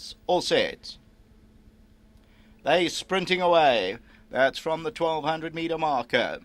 horses. All set. They sprinting away. That's from the 1200 metre marker.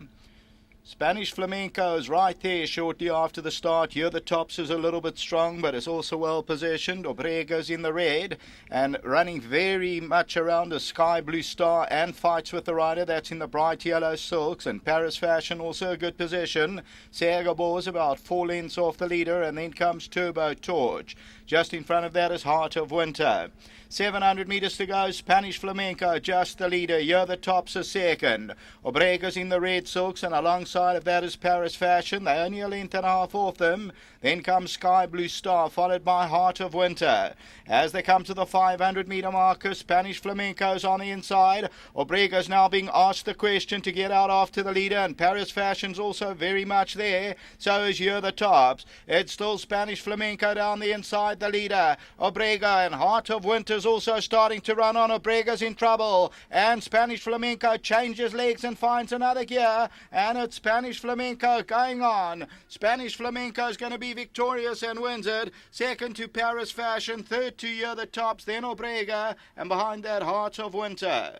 Spanish Flamenco is right there shortly after the start. Here the tops is a little bit strong, but it's also well positioned. Obrego's in the red and running very much around a Sky Blue Star and fights with the rider. That's in the bright yellow silks. And Paris Fashion also a good position. Sergabor's about 4 lengths off the leader, and then comes Turbo Torch. Just in front of that is Heart of Winter. 700 metres to go. Spanish Flamenco just the leader. Here the tops are second. Obrego's in the red silks, and alongside of that is Paris Fashion. They're only a length and a half off them. Then comes Sky Blue Star, followed by Heart of Winter. As they come to the 500 metre marker, Spanish Flamenco's on the inside. Obrego's now being asked the question to get out after the leader, and Paris Fashion's also very much there. So is Here the Tops. It's still Spanish Flamenco down the inside, the leader. Obrego, and Heart of Winter's also starting to run on. Obrego's in trouble, and Spanish Flamenco changes legs and finds another gear, and it's Spanish Flamenco going on. Spanish Flamenco is going to be victorious and wins it. Second to Paris Fashion, third to Here the Tops, then Obrego, and behind that Heart of Winter.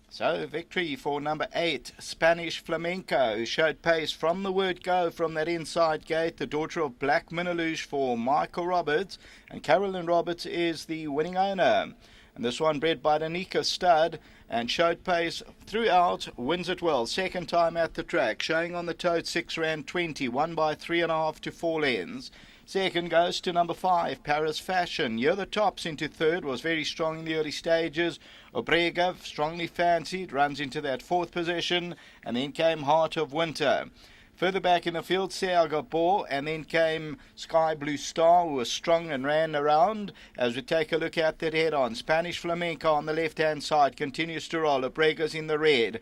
So victory for number 8, Spanish Flamenco, who showed pace from the word go from that inside gate. The daughter of Black Minnaloosh for Michael Roberts, and Carolyn Roberts is the winning owner. And this one bred by Danica Stud and showed pace throughout, wins it well. Second time at the track, showing on the tote 6 Rand 20, won by 3.5 to 4 lengths. Second goes to number 5, Paris Fashion. Here the tops into third, was very strong in the early stages. Obrego, strongly fancied, runs into that fourth position, and then came Heart of Winter. Further back in the field, Sergabor's, and then came Sky Blue Star, who was strong and ran around. As we take a look at that head-on, Spanish Flamenco on the left-hand side continues to roll. Obrego's in the red.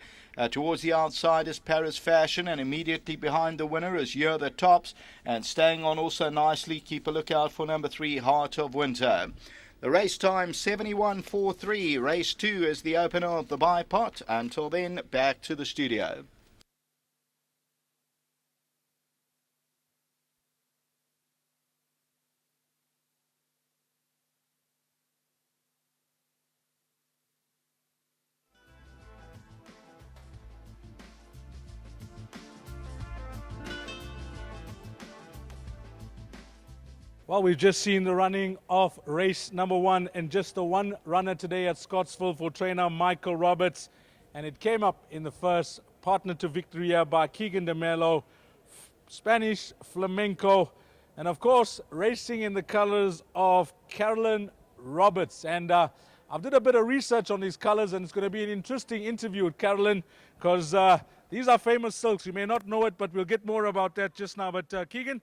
Towards the outside is Paris Fashion, and immediately behind the winner is Here the Tops. And staying on also nicely, keep a lookout for number 3, Heart of Winter. The race time 71.43. Race 2 is the opener of the bipot. Until then, back to the studio. Well, we've just seen the running of race number 1, and just the one runner today at Scottsville for trainer Michael Roberts. And it came up in the first, partner to victory here by Keegan de Mello, Spanish Flamenco, and of course racing in the colors of Carolyn Roberts. And I've did a bit of research on these colors, and it's going to be an interesting interview with Carolyn, because these are famous silks. You may not know it, but we'll get more about that just now. But Keegan,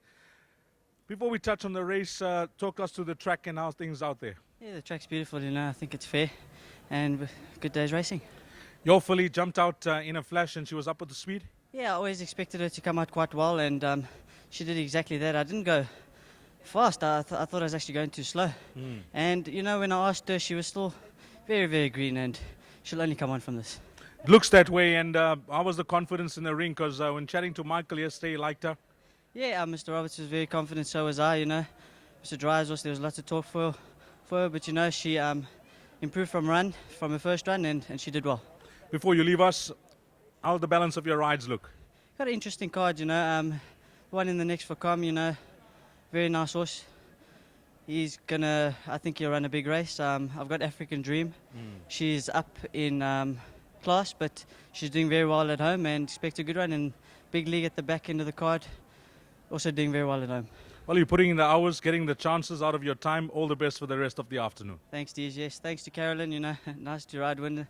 before we touch on the race, talk us to the track and how things out there. Yeah, the track's beautiful, you know. I think it's fair and good day's racing. Your filly jumped out in a flash, and she was up with the speed? Yeah, I always expected her to come out quite well, and she did exactly that. I didn't go fast. I thought I was actually going too slow. And, you know, when I asked her, she was still very, very green, and she'll only come on from this. It looks that way. And how was the confidence in the ring? Because when chatting to Michael yesterday, he liked her. Yeah, Mr. Roberts was very confident, so was I, you know. Mr. Dryers also, there was lots of talk for her, but, you know, she improved from her first run, and she did well. Before you leave us, how the balance of your rides look? Got an interesting card, you know. One in the next for Com, you know. Very nice horse. He's gonna, I think he'll run a big race. I've got African Dream. She's up in class, but she's doing very well at home, and expect a good run. And Big League at the back end of the card, also doing very well at home. Well, you're putting in the hours, getting the chances out of your time. All the best for the rest of the afternoon. Thanks, Deez. Yes, thanks to Carolyn. You know, nice to ride a winner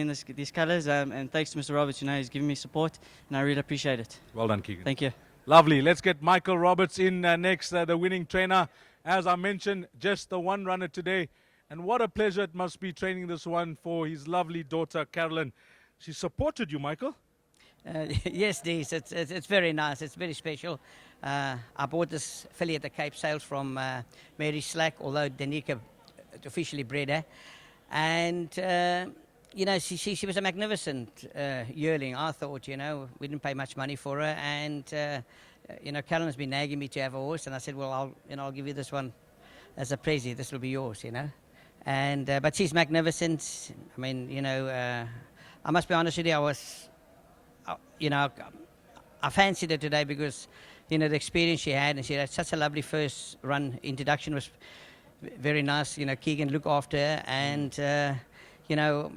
in these colours. And thanks to Mr. Roberts. You know, he's giving me support, and I really appreciate it. Well done, Keegan. Thank you. Lovely. Let's get Michael Roberts in next, the winning trainer. As I mentioned, just the one runner today. And what a pleasure it must be training this one for his lovely daughter, Carolyn. She supported you, Michael. Yes, Deez, it's very nice. It's very special. I bought this filly at the Cape Sales from Mary Slack, although Danica officially bred her. And, you know, she was a magnificent yearling, I thought, you know. We didn't pay much money for her, and, you know, Carolyn's been nagging me to have a horse, and I said, well, I'll give you this one as a present. This will be yours, you know. And, but she's magnificent. I mean, you know, I must be honest with you, you know, I fancied her today because, you know, the experience she had, and she had such a lovely first run. Introduction was very nice. You know, Keegan looked after her, and, you know,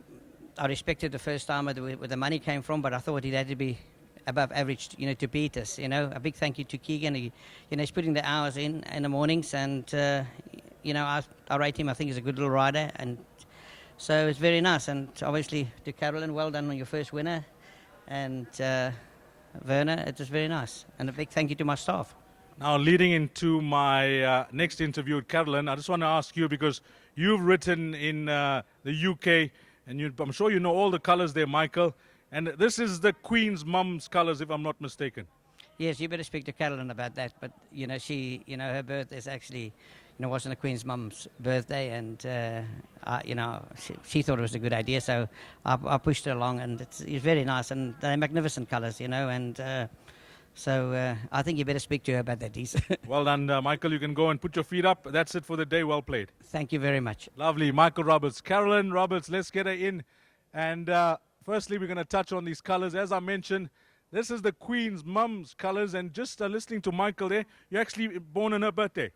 I respected the first time where the money came from, but I thought it had to be above average, you know, to beat us. You know, a big thank you to Keegan. You know, he's putting the hours in the mornings, and, you know, I rate him. I think he's a good little rider, and so it's very nice. And obviously to Carolyn, well done on your first winner, and Werner, it was very nice. And a big thank you to my staff. Now, leading into my next interview with Carolyn, I just want to ask you, because you've written in the UK, and I'm sure you know all the colours there, Michael. And this is the Queen's mum's colours, if I'm not mistaken. Yes, you better speak to Carolyn about that. But, you know, her birthday is actually, you know, wasn't the Queen's mum's birthday. And, you know, she thought it was a good idea. So I pushed her along, and it's very nice. And they're magnificent colours, you know. And so I think you better speak to her about that, Dees. Well done, Michael. You can go and put your feet up. That's it for the day. Well played. Thank you very much. Lovely. Michael Roberts. Carolyn Roberts, let's get her in. And firstly, we're going to touch on these colours. As I mentioned, this is the Queen's mum's colours. And just listening to Michael there, you're actually born on her birthday.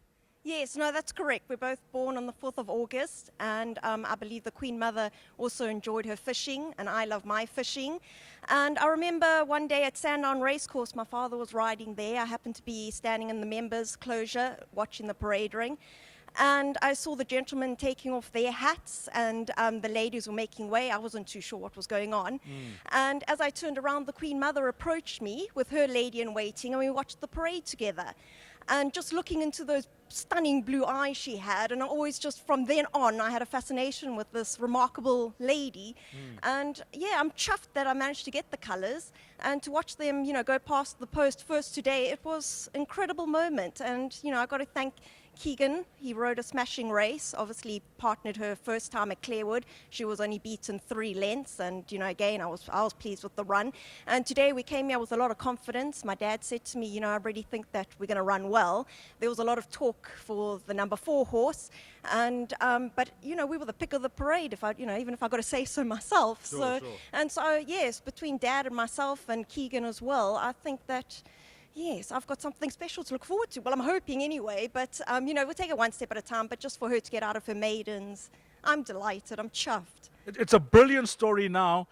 Yes, no, that's correct. We're both born on the 4th of August, and I believe the Queen Mother also enjoyed her fishing, and I love my fishing. And I remember one day at Sandown Racecourse, my father was riding there. I happened to be standing in the members' closure watching the parade ring, and I saw the gentlemen taking off their hats, and the ladies were making way. I wasn't too sure what was going on. And as I turned around, the Queen Mother approached me with her lady in waiting, and we watched the parade together. And just looking into those stunning blue eyes she had, and I always just from then on I had a fascination with this remarkable lady. And yeah, I'm chuffed that I managed to get the colours, and to watch them, you know, go past the post first today. It was an incredible moment, and you know, I got to thank Keegan. He rode a smashing race, obviously partnered her first time at Clarewood. She was only beaten 3 lengths, and you know, again, I was pleased with the run. And today we came here with a lot of confidence. My dad said to me, you know, I really think that we're going to run well. There was a lot of talk for the number 4 horse, and but you know, we were the pick of the parade, if I, you know, even if I got to say so myself. Sure. And so yes, between Dad and myself and Keegan as well, I think that yes, I've got something special to look forward to. Well, I'm hoping anyway, but you know, we'll take it one step at a time. But just for her to get out of her maidens, I'm delighted. I'm chuffed. It's a brilliant story now.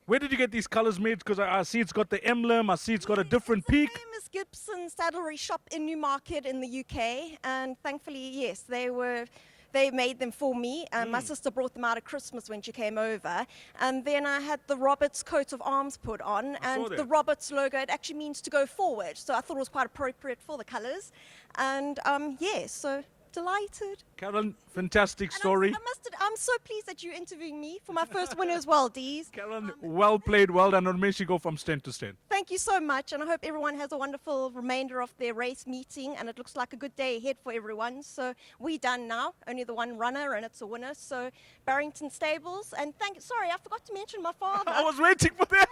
Where did you get these colours made? Because I see it's got the emblem, I see it's got a different peak. It's a famous Gibson saddlery shop in Newmarket in the UK, and thankfully, yes, they made them for me, and my sister brought them out at Christmas when she came over. And then I had the Roberts coat of arms put on, and the Roberts logo, it actually means to go forward. So I thought it was quite appropriate for the colours. And yes, so delighted. Carolyn, fantastic story. I'm so pleased that you're interviewing me for my first winner as well, Dees. Carolyn, well played, well done. And may she go from strength to strength. Thank you so much, and I hope everyone has a wonderful remainder of their race meeting, and it looks like a good day ahead for everyone. So we're done now, only the one runner, and it's a winner. So Barrington Stables, and sorry, I forgot to mention my father. I was waiting for that.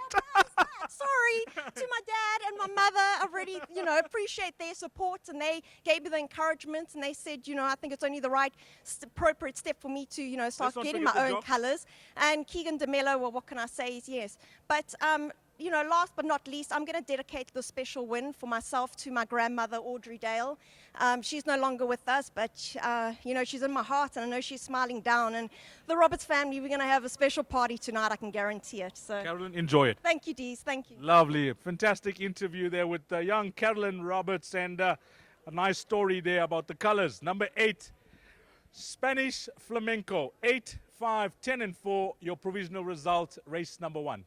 Sorry, to my dad and my mother, I really, you know, appreciate their support, and they gave me the encouragement, and they said, you know, I think it's only the right, appropriate step for me to, you know, start getting my own colours. And Keegan DeMello, well, what can I say is yes. But, you know, last but not least, I'm going to dedicate this special win for myself to my grandmother, Audrey Dale. She's no longer with us, but, you know, she's in my heart, and I know she's smiling down. And the Roberts family, we're going to have a special party tonight, I can guarantee it. So, Carolyn, enjoy it. Thank you, Dees. Thank you. Lovely. Fantastic interview there with young Carolyn Roberts, and a nice story there about the colours. Number 8, Spanish Flamenco. 8, 5, 10 and 4, your provisional result, race number 1.